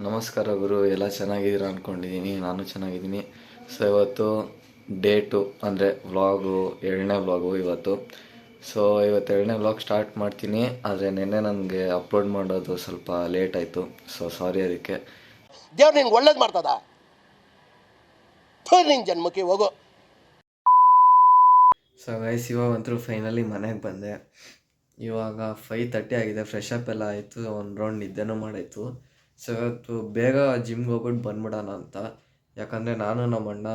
ನಮಸ್ಕಾರ ಗುರು, ಎಲ್ಲ ಚೆನ್ನಾಗಿದ್ದೀರಾ ಅಂದ್ಕೊಂಡಿದ್ದೀನಿ. ನಾನು ಚೆನ್ನಾಗಿದ್ದೀನಿ. ಸೊ ಇವತ್ತು ಡೇ 2 ಅಂದರೆ ವ್ಲಾಗು, 2ನೇ ವ್ಲಾಗು ಇವತ್ತು. ಸೊ ಇವತ್ತು 2ನೇ ವ್ಲಾಗ್ ಸ್ಟಾರ್ಟ್ ಮಾಡ್ತೀನಿ. ಆದರೆ ನಿನ್ನೆ ನನಗೆ ಅಪ್ಲೋಡ್ ಮಾಡೋದು ಸ್ವಲ್ಪ ಲೇಟ್ ಆಯಿತು. ಸೊ ಸಾರಿ ಅದಕ್ಕೆ. ದೇವ್ರು ನಿನ್ಗೆ ಒಳ್ಳೇದು ಮಾಡ್ತದ, ನಿನ್ನ ಜನ್ಮಕ್ಕೆ ಹೋಗೋ. ಸೊ ಗೈಸ್, ಇವಾಗಂತೂ ಫೈನಲಿ ಮನೆಗೆ ಬಂದೆ. ಇವಾಗ 5:30 ಆಗಿದೆ. ಫ್ರೆಶ್ ಅಪ್ ಎಲ್ಲ ಆಯಿತು, ಒಂದು ರೌಂಡ್ ನಿದ್ದೆನೂ ಮಾಡಾಯಿತು. ಸೊ ಇವತ್ತು ಬೇಗ ಜಿಮ್ಗೆ ಹೋಗ್ಬಿಟ್ಟು ಬಂದ್ಬಿಡೋಣ ಅಂತ. ಯಾಕಂದರೆ ನಾನು ನಮ್ಮ ಅಣ್ಣ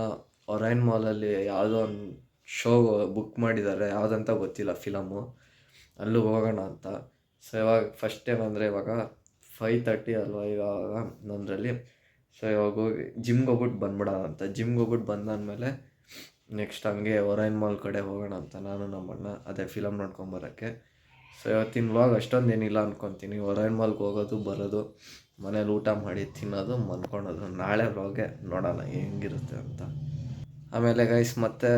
ಒರೈನ್ ಮಾಲಲ್ಲಿ ಯಾವುದೋ ಒಂದು ಶೋ ಬುಕ್ ಮಾಡಿದ್ದಾರೆ, ಯಾವುದಂತ ಗೊತ್ತಿಲ್ಲ, ಫಿಲಮು. ಅಲ್ಲಿಗೆ ಹೋಗೋಣ ಅಂತ. ಸೊ ಇವಾಗ ಫಸ್ಟ್ ಟೈಮ್ ಅಂದರೆ ಇವಾಗ 5:30 ಅಲ್ವಾ ಇವಾಗ ನನ್ನರಲ್ಲಿ. ಸೊ ಇವಾಗ ಹೋಗಿ ಜಿಮ್ಗೆ ಹೋಗ್ಬಿಟ್ಟು ಬಂದ್ಬಿಡೋಣ ಅಂತ. ಜಿಮ್ಗೆ ಹೋಗ್ಬಿಟ್ಟು ಬಂದಾದಮೇಲೆ ನೆಕ್ಸ್ಟ್ ಹಂಗೆ ಒರೈನ್ ಮಾಲ್ ಕಡೆ ಹೋಗೋಣ ಅಂತ ನಾನು ನಮ್ಮಣ್ಣ, ಅದೇ ಫಿಲಮ್ ನೋಡ್ಕೊಂಬರೋಕ್ಕೆ. ಸೊ ಇವತ್ತಿನ ವ್ಲಾಗ್ ಅಷ್ಟೊಂದೇನಿಲ್ಲ ಅಂದ್ಕೊತೀನಿ. ಒರೈನ್ ಮಾಲ್ಗೆ ಹೋಗೋದು ಬರೋದು, ಮನೇಲಿ ಊಟ ಮಾಡಿ ತಿನ್ನೋದು, ಮಲ್ಕೊಳೋದು. ನಾಳೆ ವ್ಲಾಗೆ ನೋಡೋಣ ಹೆಂಗಿರುತ್ತೆ ಅಂತ. ಆಮೇಲೆ ಗೈಸ್, ಮತ್ತೆ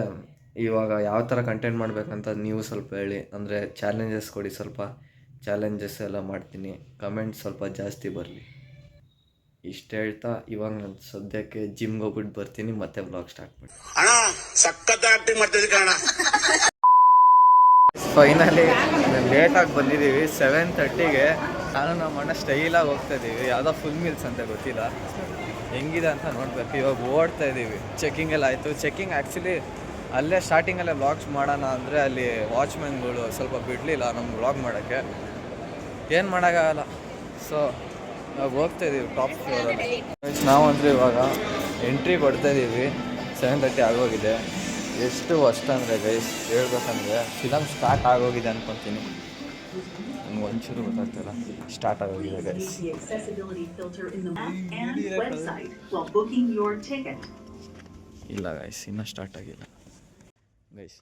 ಇವಾಗ ಯಾವ ಥರ ಕಂಟೆಂಟ್ ಮಾಡಬೇಕಂತ ನೀವು ಸ್ವಲ್ಪ ಹೇಳಿ. ಅಂದರೆ ಚಾಲೆಂಜಸ್ ಕೊಡಿ, ಸ್ವಲ್ಪ ಚಾಲೆಂಜಸ್ ಎಲ್ಲ ಮಾಡ್ತೀನಿ. ಕಮೆಂಟ್ ಸ್ವಲ್ಪ ಜಾಸ್ತಿ ಬರಲಿ. ಇಷ್ಟು ಹೇಳ್ತಾ ಇವಾಗ ನಾನು ಸದ್ಯಕ್ಕೆ ಜಿಮ್ಗೆ ಹೋಗ್ಬಿಟ್ಟು ಬರ್ತೀನಿ, ಮತ್ತೆ ವ್ಲಾಗ್ ಸ್ಟಾರ್ಟ್ ಮಾಡಿ. ಫೈನಲಿ ಲೇಟಾಗಿ ಬಂದಿದ್ದೀವಿ. 7:30ಗೆ ನಾನು ನಮ್ಮ ಅಣ್ಣ ಸ್ಟೈಲಾಗಿ ಹೋಗ್ತಾಯಿದ್ದೀವಿ. ಯಾವುದೋ ಫುಲ್ ಮೀಲ್ಸ್ ಅಂತ ಗೊತ್ತಿಲ್ಲ, ಹೆಂಗಿದೆ ಅಂತ ನೋಡಬೇಕು. ಇವಾಗ ಓಡ್ತಾ ಇದ್ದೀವಿ. ಚೆಕಿಂಗ್ ಎಲ್ಲ ಆಯಿತು. ಚೆಕಿಂಗ್ ಆ್ಯಕ್ಚುಲಿ ಅಲ್ಲೇ ಸ್ಟಾರ್ಟಿಂಗಲ್ಲೇ ವ್ಲಾಗ್ಸ್ ಮಾಡೋಣ ಅಂದರೆ ಅಲ್ಲಿ ವಾಚ್ಮ್ಯಾನ್ಗಳು ಸ್ವಲ್ಪ ಬಿಡಲಿಲ್ಲ ನಮ್ಗೆ ವ್ಲಾಗ್ ಮಾಡೋಕ್ಕೆ. ಏನು ಮಾಡೋಕ್ಕಾಗಲ್ಲ. ಸೊ ನಾವು ಹೋಗ್ತಾಯಿದ್ದೀವಿ ಟಾಪ್ ಫ್ಲೋರಲ್ಲಿ. ನಾವಂದರೆ ಇವಾಗ ಎಂಟ್ರಿ ಕೊಡ್ತಾಯಿದ್ದೀವಿ. 7:30 ಆಗೋಗಿದೆ. ಎಷ್ಟು ವರ್ಷ ಅಂದರೆ ಗೈಸ್ ಹೇಳ್ಬೇಕಂದ್ರೆ ಫಿಲಮ್ ಸ್ಟಾರ್ಟ್ ಆಗೋಗಿದೆ ಅಂದ್ಕೊತೀನಿ. ನಂಗೆ ಒಂಚೂರು ಗೊತ್ತಾಗ್ತಿಲ್ಲ, ಸ್ಟಾರ್ಟ್ ಆಗೋಗಿದೆ ಗೈಸ್. ಇಲ್ಲ ಗೈಸ್, ಇನ್ನೂ ಸ್ಟಾರ್ಟ್ ಆಗಿಲ್ಲ ಗೈಸ್.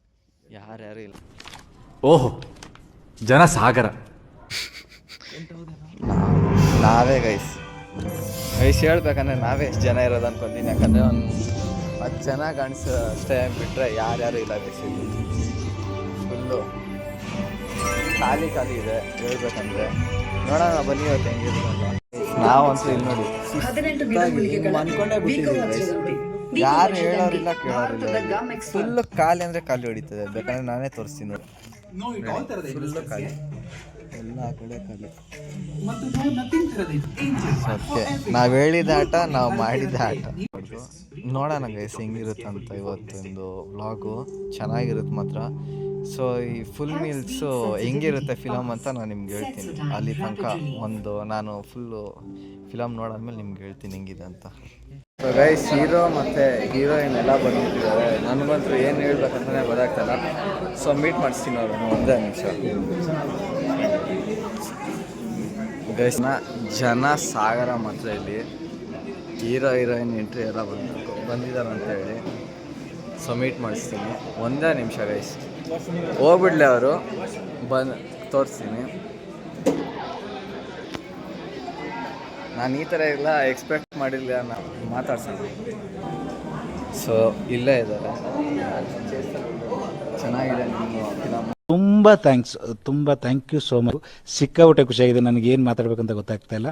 ಯಾರ್ಯಾರು ಇಲ್ಲ. ಓಹೋ, ಜನ ಸಾಗರ. ನಾವೇ ಗೈಸ್ ಹೇಳ್ಬೇಕಂದ್ರೆ ನಾವೇ ಎಷ್ಟು ಜನ ಇರೋದು ಅಂದ್ಕೊತೀನಿ. ಯಾಕಂದರೆ ಒಂದು 10 ಜನ ಕಾಣಿಸೋ ಅಷ್ಟೇ ಬಿಟ್ಟರೆ ಯಾರ್ಯಾರು ಇಲ್ಲ ಗೈಸ್. ಇಲ್ಲಿ ಫುಲ್ಲು ಖಾಲಿ ಇದೆ ಹೇಳ್ಬೇಕಂದ್ರೆ. ನೋಡೋಣ ಬನ್ನಿ ಇವತ್ತು ಹೆಂಗಿದ್ರು ಅಂತ. ನಾವಂತೂ ಇಲ್ಲಿ ನೋಡಿ ಅನ್ಕೊಂಡೇ ಬಿಟ್ಟಿದ್ದೀವಿ ಗೈಸ್. ಯಾರು ಹೇಳೋರಿಲ್ಲ ಕೇಳೋರಿಲ್ಲ. ಫುಲ್ಲು ಖಾಲಿ ಅಂದರೆ ಖಾಲಿ ಹೊಡಿತದೆ. ಬೇಕಂದ್ರೆ ನಾನೇ ತೋರಿಸ್ತೀನಿ ನೋಡಿ. ಫುಲ್ಲು ಖಾಲಿ, ಎಲ್ಲ ಕಡೆ ಖಾಲಿ. ಸತ್ಯ, ನಾವು ಹೇಳಿದ ಆಟ ನಾವು ಮಾಡಿದ ಆಟ. ನೋಡೋಣ ಗೈಸ್ ಹೆಂಗಿರುತ್ತೆ ಅಂತ. ಇವತ್ತೊಂದು ವ್ಲಾಗು ಚೆನ್ನಾಗಿರುತ್ತೆ ಮಾತ್ರ. ಸೊ ಈ ಫುಲ್ ಮೀಲ್ಸು ಹೆಂಗಿರುತ್ತೆ ಫಿಲಮ್ ಅಂತ ನಾನು ನಿಮ್ಗೆ ಹೇಳ್ತೀನಿ. ಅಲ್ಲಿ ತನಕ ನಾನು ಫುಲ್ಲು ಫಿಲಮ್ ನೋಡಾದ್ಮೇಲೆ ನಿಮ್ಗೆ ಹೇಳ್ತೀನಿ ಹೆಂಗಿದೆ ಅಂತ. ಸೊ ಗೈಸ್, ಹೀರೋ ಮತ್ತು ಹೀರೋಯಿನ್ ಎಲ್ಲ ಬಂದ್ಬಿಟ್ಟಿದ್ದಾರೆ. ನನಗಂತೂ ಏನು ಹೇಳ್ಬೇಕಂತಲೇ ಗೊತ್ತಾಗ್ತಲ್ಲ. ಸೊ ಮೀಟ್ ಮಾಡಿಸ್ತೀನಿ ಅವ್ರನ್ನು ಒಂದೇ ನಿಮಿಷ ಗೈಸ್. ಜನ ಸಾಗರ ಮಾತ್ರ ಇಲ್ಲಿ. ಹೀರೋ ಹೀರೋಯಿನ್ ಎಂಟ್ರಿ ಎಲ್ಲ ಬಂದಿದ್ದಾರೆ ಅಂತೇಳಿ. ಸೊ ಮೀಟ್ ಮಾಡಿಸ್ತೀನಿ ಒಂದೇ ನಿಮಿಷ ಗೈಸ್. ಹೋಗ್ಬಿಡ್ಲಿ ಅವರು, ಬಂದು ತೋರಿಸ್ತೀನಿ. ನಾನು ಈ ಥರ ಎಲ್ಲ ಎಕ್ಸ್ಪೆಕ್ಟ್ ಮಾಡಿಲ್ಲ, ನಾನು ಮಾತಾಡ್ಸೋಣ. ಸೊ ಇಲ್ಲೇ ಇದ್ದಾರೆ. ಚೆನ್ನಾಗಿದೆ ನಿಮ್ಮ ಫಿಲಮ್. ತುಂಬ ಥ್ಯಾಂಕ್ ಯು ಸೋ ಮಚ್. ಸಿಕ್ಕಾಪಟ್ಟೆ ಖುಷಿಯಾಗಿದೆ. ನನಗೆ ಏನು ಮಾತಾಡ್ಬೇಕಂತ ಗೊತ್ತಾಗ್ತಾ ಇಲ್ಲ.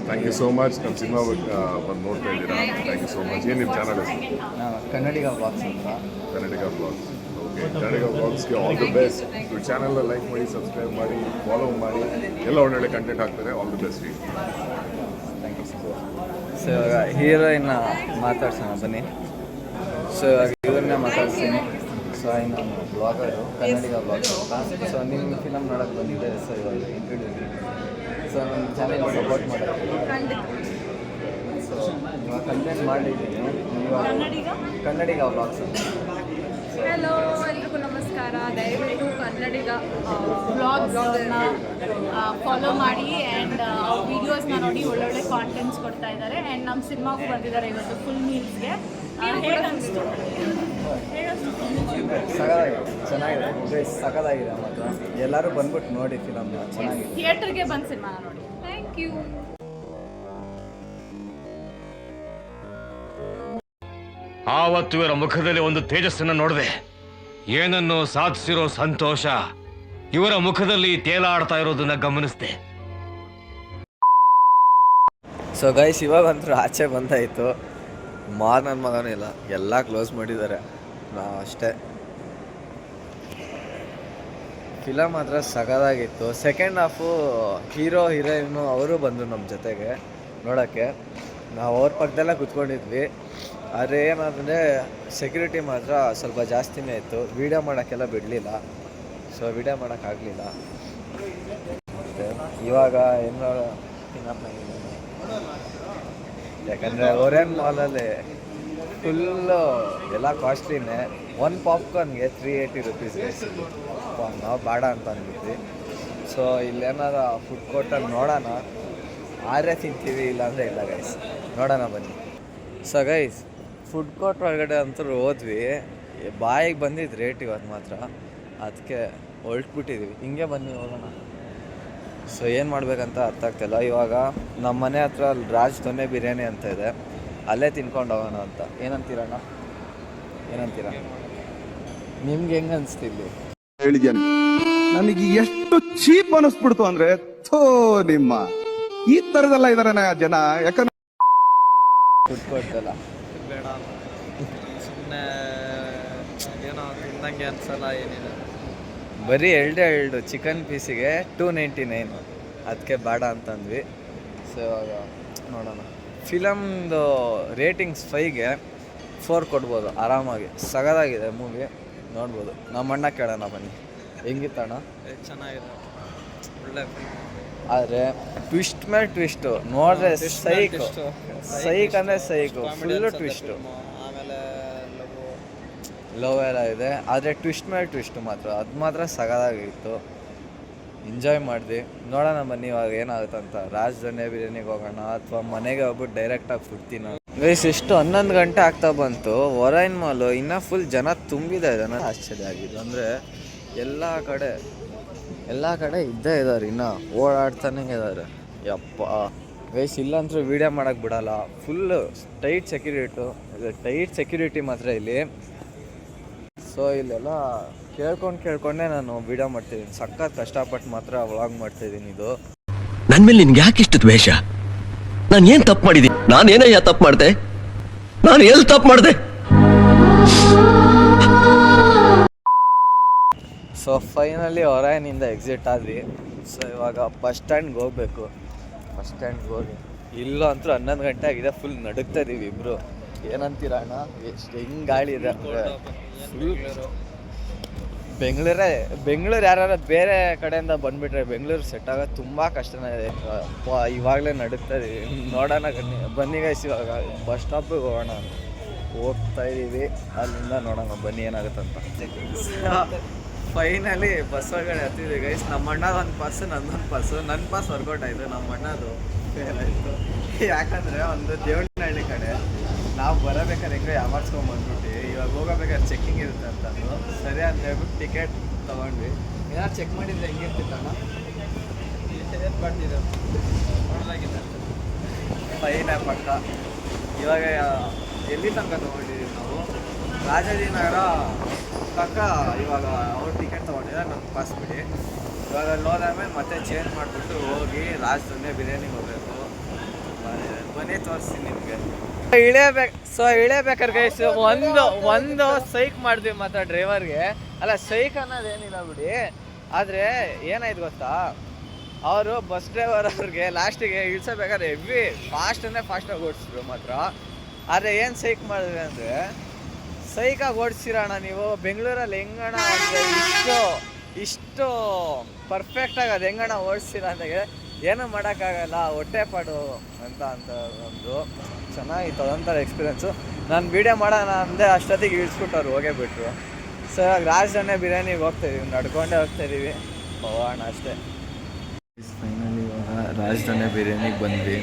Thank you so much. ನಮ್ಮ ಸಿನಿಮಾ ಬಂದು ನೋಡ್ತಾ ಇದ್ದೀರಾ, ಥ್ಯಾಂಕ್ ಯು ಸೋ ಮಚ್. ಏನು ನಿಮ್ಮ ಚಾನಲ್ ಹೆಸರು? ಕನ್ನಡಿಗ ವ್ಲಾಗ್ಸ್ ಅಂತ. ಕನ್ನಡಿಗ ವ್ಲಾಗ್ಸ್. ಓಕೆ, ಕನ್ನಡಿಗ ವ್ಲಾಗ್ಸ್ಗೆ ಆಲ್ ದಿ ಬೆಸ್ಟ್. ಇವ್ರ ಚಾನಲ್ನ ಲೈಕ್ ಮಾಡಿ, ಸಬ್ಸ್ಕ್ರೈಬ್ ಮಾಡಿ, ಫಾಲೋ ಮಾಡಿ. ಎಲ್ಲ ಒಳ್ಳೊಳ್ಳೆ ಕಂಟೆಂಟ್ ಆಗ್ತಾರೆ. All the best. Thank you so much. So ಇವಾಗ ಹೀರೋಯಿನ್ನ ಮಾತಾಡ್ಸೋಣ ಬನ್ನಿ. ಸೊ ಇವಾಗ ಇವ್ರನ್ನ ಮಾತಾಡ್ತೀನಿ. ಸೊ ಇನ್ನು ಬ್ಲಾಗರು, ಕನ್ನಡಿಗ ವ್ಲಾಗ್ಸ್ ಅಂತ. ಸೊ ನಿಮ್ಮ ಫಿಲಮ್ ನೋಡೋಕ್ಕೆ ಬಂದಿದೆ. ಸೊ ಇವಾಗ ಇಂಟ್ರೊಡ್ಯೂಸ್. ಸೊ ನನ್ನ ಚಾನಲ್ ಸಪೋರ್ಟ್ ಮಾಡೋಕ್ಕೆ. ಸೊ ಇವಾಗ ಕಂಟೆಂಟ್ ಮಾಡಿದ್ದೀನಿ ಇವಾಗ ಕನ್ನಡಿಗ ವ್ಲಾಗ್ಸ್ ಅಂತ. ಹಲೋ, ಎಲ್ರಿಗೂ ನಮಸ್ಕಾರ. ದಯವಿಟ್ಟು ಕನ್ನಡಿಗ ವ್ಲಾಗ್ಸ್ನ ಫಾಲೋ ಮಾಡಿ ಆ್ಯಂಡ್ ವೀಡಿಯೋಸ್ನ ನೋಡಿ. ಒಳ್ಳೊಳ್ಳೆ ಕಾಂಟೆಂಟ್ಸ್ ಕೊಡ್ತಾ ಇದ್ದಾರೆ. ಆ್ಯಂಡ್ ನಮ್ಮ ಸಿನಿಮಾಗೂ ಬಂದಿದ್ದಾರೆ ಇವತ್ತು ಫುಲ್ ಮೀಲ್ಸ್ಗೆ. ಚೆನ್ನಾಗಿದೆ, ಸಖತ್ತಾಗಿದೆ ಮಾತ್ರ. ಎಲ್ಲರೂ ಬಂದ್ಬಿಟ್ಟು ನೋಡಿ ಫಿಲಮ್ನ, ಚೆನ್ನಾಗಿದೆ. ಥಿಯೇಟರ್ಗೆ ಬಂದು ಸಿನಿಮಾನ ನೋಡಿ. Thank you. ಆವತ್ತು ಇವರ ಮುಖದಲ್ಲಿ ಒಂದು ತೇಜಸ್ಸನ್ನು ನೋಡಿದೆ. ಏನನ್ನು ಸಾಧಿಸಿರೋ ಸಂತೋಷ ಇವರ ಮುಖದಲ್ಲಿ ತೇಲಾಡ್ತಾ ಇರೋದನ್ನ ಗಮನಿಸಿದೆ. ಸೊ ಗೈಸ್ ಇವಾಗಂತೂ ಆಚೆ ಬಂದಾಯಿತು. ನನ್ನ ಮಗನೂ ಇಲ್ಲ, ಎಲ್ಲ ಕ್ಲೋಸ್ ಮಾಡಿದ್ದಾರೆ. ನಾವು ಅಷ್ಟೇ. ಫಿಲಮ್ ಮಾತ್ರ ಸಗದಾಗಿತ್ತು. ಸೆಕೆಂಡ್ ಹಾಫು ಹೀರೋ ಹೀರೋಯಿನ್ನು ಅವರು ಬಂದರು ನಮ್ಮ ಜೊತೆಗೆ ನೋಡೋಕ್ಕೆ. ನಾವು ಅವ್ರ ಪಕ್ಕದಲ್ಲೇ ಕೂತ್ಕೊಂಡಿದ್ವಿ. ಆದರೆ ಏನಂದರೆ ಸೆಕ್ಯೂರಿಟಿ ಮಾತ್ರ ಸ್ವಲ್ಪ ಜಾಸ್ತಿನೇ ಇತ್ತು. ವೀಡಿಯೋ ಮಾಡೋಕ್ಕೆಲ್ಲ ಬಿಡಲಿಲ್ಲ. ಸೊ ವೀಡಿಯೋ ಮಾಡೋಕ್ಕಾಗಲಿಲ್ಲ. ಮತ್ತು ಇವಾಗ ಏನೋ ತಿನ್ನಪ್ಪ, ಯಾಕಂದರೆ ಓರಿಯನ್ ಮಾಲಲ್ಲಿ ಫುಲ್ಲು ಎಲ್ಲ ಕಾಸ್ಟ್ಲಿನೇ. ಒಂದು ಪಾಪ್ಕಾರ್ನ್ಗೆ 380 ರುಪೀಸ್ ನಾವು ಬೇಡ ಅಂತ ಅಂದ್ಬಿಟ್ವಿ. ಸೊ ಇಲ್ಲೇನಾರ ಫುಡ್ ಕೋರ್ಟಲ್ಲಿ ನೋಡೋಣ, ಆರೇ ತಿಂತೀವಿ, ಇಲ್ಲಾಂದರೆ ಇಲ್ಲ ಗೈಸ್. ನೋಡೋಣ ಬನ್ನಿ. ಸೊ ಗೈಸ್ ಫುಡ್ ಕೋರ್ಟ್ ಒಳಗಡೆ ಅಂತೂ ಹೋದ್ವಿ. ಬಾಯಿಗೆ ಬಂದಿದ್ದು ರೇಟ್ ಇವತ್ತು ಮಾತ್ರ, ಅದಕ್ಕೆ ಹೊರಟ್ಬಿಟ್ಟಿದ್ದೀವಿ. ಹಿಂಗೆ ಬನ್ನಿ ಹೋಗೋಣ. ಸೊ ಏನು ಮಾಡಬೇಕಂತ ಅರ್ಥ ಆಗ್ತಾಯಿಲ್ಲ. ಇವಾಗ ನಮ್ಮ ಮನೆ ಹತ್ರ ಅಲ್ಲಿ ರಾಜ್ ದೊನ್ನೆ ಬಿರಿಯಾನಿ ಅಂತ ಇದೆ, ಅಲ್ಲೇ ತಿನ್ಕೊಂಡು ಹೋಗೋಣ ಅಂತ. ಏನಂತೀರಣ್ಣ? ಏನಂತೀರ? ನಿಮ್ಗೆ ಹೆಂಗೆ ಅನಿಸ್ತಿಲ್ಲಿ? ಹೇಳಿದ್ಯಾನೆ ನನಗೆ ಎಷ್ಟು ಚೀಪ್ ಅನಿಸ್ಬಿಡ್ತು ಅಂದ್ರೆ, ಥೋ ನಿಮ್ಮ ಈ ತರದೆಲ್ಲ ಇದಾರೆ ಜನ. ಯಾಕಂದ್ರೆ ಫುಡ್ ಕೊಡ್ತಲ್ಲ ಬೇಡ, ಸುಮ್ಮನೆ ಏನೋ ತಿಂದಂಗೆ ಅನ್ಸಲ್ಲ, ಏನಿಲ್ಲ. ಬರೀ ಎರಡು ಚಿಕನ್ ಪೀಸಿಗೆ 299, ಅದಕ್ಕೆ ಬೇಡ ಅಂತಂದ್ವಿ. ಸೊ ಇವಾಗ ನೋಡೋಣ. ಫಿಲಮ್ದು ರೇಟಿಂಗ್ಸ್ 5ಗೆ 4 ಕೊಡ್ಬೋದು ಆರಾಮಾಗಿ. ಸಗದಾಗಿದೆ ಮೂವಿ, ನೋಡ್ಬೋದು. ನಮ್ಮ ಅಣ್ಣ ಕೇಳೋಣ ಬನ್ನಿ, ಹೆಂಗಿತ್ತಣ್ಣ? ಚೆನ್ನಾಗಿದೆ, ಒಳ್ಳೆ. ಆದರೆ ಟ್ವಿಸ್ಟ್ ಮೇಲೆ ಟ್ವಿಸ್ಟು ನೋಡಿದ್ರೆ ಸೈಕು ಅಂದರೆ ಸೈಕು, ಫುಲ್ಲು ಟ್ವಿಸ್ಟು. ಆಮೇಲೆ ಲವ್ ಎಲ್ಲ ಇದೆ, ಆದರೆ ಟ್ವಿಸ್ಟ್ ಮೇಲೆ ಟ್ವಿಸ್ಟು ಮಾತ್ರ, ಅದು ಮಾತ್ರ ಸಗದಾಗಿತ್ತು. ಎಂಜಾಯ್ ಮಾಡಿದ್ವಿ. ನೋಡೋಣ ಬನ್ನಿ ಇವಾಗ ಏನಾಗುತ್ತಂತ. ರಾಜ್ ದೊನ್ನೆ ಬಿರಿಯಾನಿಗೆ ಹೋಗೋಣ ಅಥವಾ ಮನೆಗೆ ಹೋಗ್ಬಿಟ್ಟು ಡೈರೆಕ್ಟಾಗಿ ಫುಡ್ ತಿನ್ನೋಣ. ಗೈಸ್ ಎಷ್ಟು 11 ಗಂಟೆ ಆಗ್ತಾ ಬಂತು. ಓರಿಯನ್ ಮಾಲು ಇನ್ನೂ ಫುಲ್ ಜನ ತುಂಬಿದೆ. ಜನ ಆಶ್ಚರ್ಯ ಆಗಿದ್ದು ಅಂದರೆ ಎಲ್ಲ ಕಡೆ ಇದ್ದೇ ಇದ್ದಾರೆ, ಇನ್ನೂ ಓಡಾಡ್ತಾನೆ ಇದ್ದಾರೆ. ಯಪ್ಪ ಗೈಸ್ ಇಲ್ಲಂತೂ ವೀಡಿಯೋ ಮಾಡೋಕ್ಕೆ ಬಿಡಲ್ಲ. ಫುಲ್ಲು ಟೈಟ್ ಸೆಕ್ಯೂರಿಟಿ ಮಾತ್ರ ಇಲ್ಲಿ. ಸೊ ಇಲ್ಲೆಲ್ಲ ಕೇಳ್ಕೊಂಡೇ ನಾನು ವೀಡಿಯೋ ಮಾಡ್ತಿದ್ದೀನಿ. ಸಖತ್ ಕಷ್ಟಪಟ್ಟು ಮಾತ್ರ ವ್ಲಾಗ್ ಮಾಡ್ತಾಯಿದ್ದೀನಿ. ಇದು ನನ್ ಮೇಲೆ ನಿನ್ಗೆ ಯಾಕೆ ಇಷ್ಟು ದ್ವೇಷ? ನಾನು ಏನ್ ತಪ್ಪು ಮಾಡಿದ್ದೀನಿ? ನಾನೇನಯ್ಯ ತಪ್ಪು ಮಾಡಿದೆ? ನಾನು ಎಲ್ಲಿ ತಪ್ಪು ಮಾಡಿದೆ? ಸೊ ಫೈನಲಿ ಓರಿಯನ್ನಿಂದ ಎಕ್ಸಿಟ್ ಆದ್ವಿ. ಸೊ ಇವಾಗ ಬಸ್ ಸ್ಟ್ಯಾಂಡ್ಗೆ ಹೋಗ್ಬೇಕು. ಬಸ್ ಸ್ಟ್ಯಾಂಡ್ಗೆ ಹೋಗಿ ಇಲ್ಲೂ ಅಂತೂ 11 ಗಂಟೆ ಆಗಿದೆ. ಫುಲ್ ನಡುಗ್ತಾ ಇದೀವಿ ಇಬ್ಬರು. ಏನಂತೀರ ಅಣ್ಣ? ಎಷ್ಟು ಹೆಂಗೆ ಗಾಳಿ ಇದೆ ಅಂದರೆ ಫುಲ್. ಬೆಂಗಳೂರು ಯಾರು ಬೇರೆ ಕಡೆಯಿಂದ ಬಂದುಬಿಟ್ರೆ ಬೆಂಗಳೂರು ಸೆಟ್ ಆಗೋದು ತುಂಬ ಕಷ್ಟನೇ ಇದೆ. ಇವಾಗಲೇ ನಡುಗ್ತಾ ಇದೀವಿ. ನೋಡೋಣ ಬನ್ನಿ ಗೈಸ್. ಇವಾಗ ಬಸ್ ಸ್ಟಾಪಿಗೆ ಹೋಗೋಣ ಅಂತ ಹೋಗ್ತಾ ಇದ್ದೀವಿ. ಅಲ್ಲಿಂದ ನೋಡೋಣ ಬನ್ನಿ ಏನಾಗುತ್ತಂತ. ಫೈನಲಿ ಬಸ್ ಒಳಗಡೆ ಹತ್ತಿದ್ವಿ ಗೈಸ್. ನಮ್ಮ ಅಣ್ಣದ ಒಂದು ಪಾಸು, ನನ್ನೊಂದು ಪಾಸು. ನನ್ನ ಪಾಸ್ ವರ್ಕೌಟ್ ಆಯಿತು, ನಮ್ಮ ಅಣ್ಣದು ಫೇಲ್ ಆಯಿತು. ಯಾಕಂದರೆ ಒಂದು ದೇವನಹಳ್ಳಿ ಕಡೆ ನಾವು ಬರಬೇಕಾದ್ರೆ ಹೆಂಗೆ ಯಾಮಾರ್ಸ್ಕೊಂಡ್ಬಂದ್ಬಿಟ್ಟು ಇವಾಗ ಹೋಗಬೇಕಾದ್ರೆ ಚೆಕ್ಕಿಂಗ್ ಇರುತ್ತೆ ಅಂತಂದು ಸರಿ ಅಂತ ಹೇಳ್ಬಿಟ್ಟು ಟಿಕೆಟ್ ತೊಗೊಂಡ್ವಿ. ಏನಾದ್ರು ಚೆಕ್ ಮಾಡಿದ್ರೆ ಹೆಂಗಿರ್ತಿತ್ತಣ್ಣ? ಏನು ಮಾಡ್ತಿದ್ದೆ ನೋಡ್ದಾಗಿದ್ದ ಫೈನೇ ಪಕ್ಕ. ಇವಾಗ ಎಲ್ಲಿ ತನಕ ತೊಗೊಂಡಿದ್ದೀವಿ ನಾವು? ರಾಜಾಜಿನಗರ ತನಕ ಇವಾಗ ಅವ್ರು ಟಿಕೆಟ್ ತೊಗೊಂಡಿದ್ದಾರೆ, ನಮ್ಮ ಪಾಸ್ ಬಿಡಿ. ಇವಾಗ ಅಲ್ಲಿ ಹೋದಾದ್ಮೇಲೆ ಮತ್ತೆ ಚೇಂಜ್ ಮಾಡಿಬಿಟ್ಟು ಹೋಗಿ ರಾಜ್ ದೊನ್ನೆ ಬಿರಿಯಾನಿಗೆ ಹೋಗಬೇಕು. ಬನ್ನಿ ತೋರಿಸ್ತೀನಿ ನಿಮಗೆ. ಇಳಿಯಬೇಕಾದ್ರೆ ಗೈಸ್ ಒಂದು ಸೈಕ್ ಮಾಡಿದ್ವಿ ಮಾತ್ರ ಡ್ರೈವರ್ಗೆ. ಅಲ್ಲ ಸೈಕ್ ಅನ್ನೋದೇನಿಲ್ಲ ಬಿಡಿ. ಆದರೆ ಏನಾಯ್ತು ಗೊತ್ತಾ, ಅವರು ಬಸ್ ಡ್ರೈವರ್ ಅವ್ರಿಗೆ ಲಾಸ್ಟಿಗೆ ಇಳಿಸಬೇಕಾದ್ರೆ ಹೆವಿ ಫಾಸ್ಟಾಗಿ ಓಡಿಸಿದ್ರು ಮಾತ್ರ. ಆದರೆ ಏನು ಸೈಕ್ ಮಾಡಿದ್ವಿ ಅಂದರೆ, ಸೈಕಾಗಿ ಓಡಿಸಿರೋಣ ನೀವು ಬೆಂಗಳೂರಲ್ಲಿ ಹೆಂಗಣ ಅಂದರೆ ಇಷ್ಟು ಪರ್ಫೆಕ್ಟಾಗಿ ಅದು ಹೆಂಗಣ ಓಡಿಸ್ತೀರ ಅಂದಾಗೆ ಏನೂ ಮಾಡೋಕ್ಕಾಗಲ್ಲ, ಹೊಟ್ಟೆಪಾಡು ಅಂತ ಒಂದು ಚೆನ್ನಾಗಿತ್ತು. ಅದೊಂಥರ ಎಕ್ಸ್ಪೀರಿಯೆನ್ಸು. ನಾನು ವೀಡಿಯೋ ಮಾಡೋಣ ಅಂದೆ, ಅಷ್ಟೊತ್ತಿಗೆ ಇಳಿಸ್ಬಿಟ್ಟು ಅವ್ರು ಹೋಗೇ ಬಿಟ್ರು. ಸೊ ಇವಾಗ ರಾಜ್ ದೊನ್ನೆ ಬಿರಿಯಾನಿಗೆ ಹೋಗ್ತಾಯಿದ್ದೀವಿ, ನಡ್ಕೊಂಡೇ ಹೋಗ್ತಾಯಿದ್ದೀವಿ. ಹೋಗೋಣ ಅಷ್ಟೇ. ಫೈನಲಿ ಇವಾಗ ರಾಜ್ ದೊನ್ನೆ ಬಿರಿಯಾನಿಗೆ ಬಂದ್ವಿ.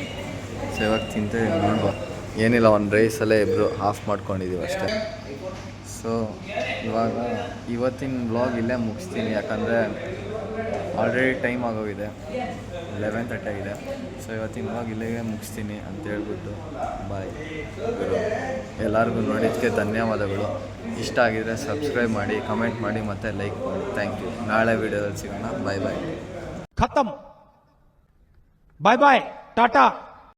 ಸೊ ಇವಾಗ ತಿಂತೀವಿ. ನೋಡ್ಬೋ ಏನಿಲ್ಲ, ಒಂದು ರೈಸಲ್ಲೇ ಇಬ್ಬರು ಆಫ್ ಮಾಡ್ಕೊಂಡಿದ್ದೀವಿ ಅಷ್ಟೇ. ಸೊ ಇವಾಗ ಇವತ್ತಿನ ವ್ಲಾಗ್ ಇಲ್ಲೇ ಮುಗಿಸ್ತೀನಿ. ಯಾಕಂದರೆ ಆಲ್ರೆಡಿ ಟೈಮ್ ಆಗೋಗಿದೆ 11:30 ಆಗಿದೆ. ಸೊ ಇವತ್ತಿನ ಇವಾಗ ಇಲ್ಲಿಗೆ ಮುಗಿಸ್ತೀನಿ ಅಂತ ಹೇಳ್ಬಿಟ್ಟು ಬಾಯ್. ಎಲ್ಲರಿಗೂ ನೋಡಿದ್ದಕ್ಕೆ ಧನ್ಯವಾದಗಳು. ಇಷ್ಟ ಆಗಿದರೆ ಸಬ್ಸ್ಕ್ರೈಬ್ ಮಾಡಿ, ಕಮೆಂಟ್ ಮಾಡಿ ಮತ್ತು ಲೈಕ್ ಮಾಡಿ. Thank you. ನಾಳೆ ವೀಡಿಯೋದಲ್ಲಿ ಸಿಗೋಣ. ಬಾಯ್ ಬಾಯ್. ಖತಮ್. ಬಾಯ್ ಬಾಯ್, ಟಾಟಾ.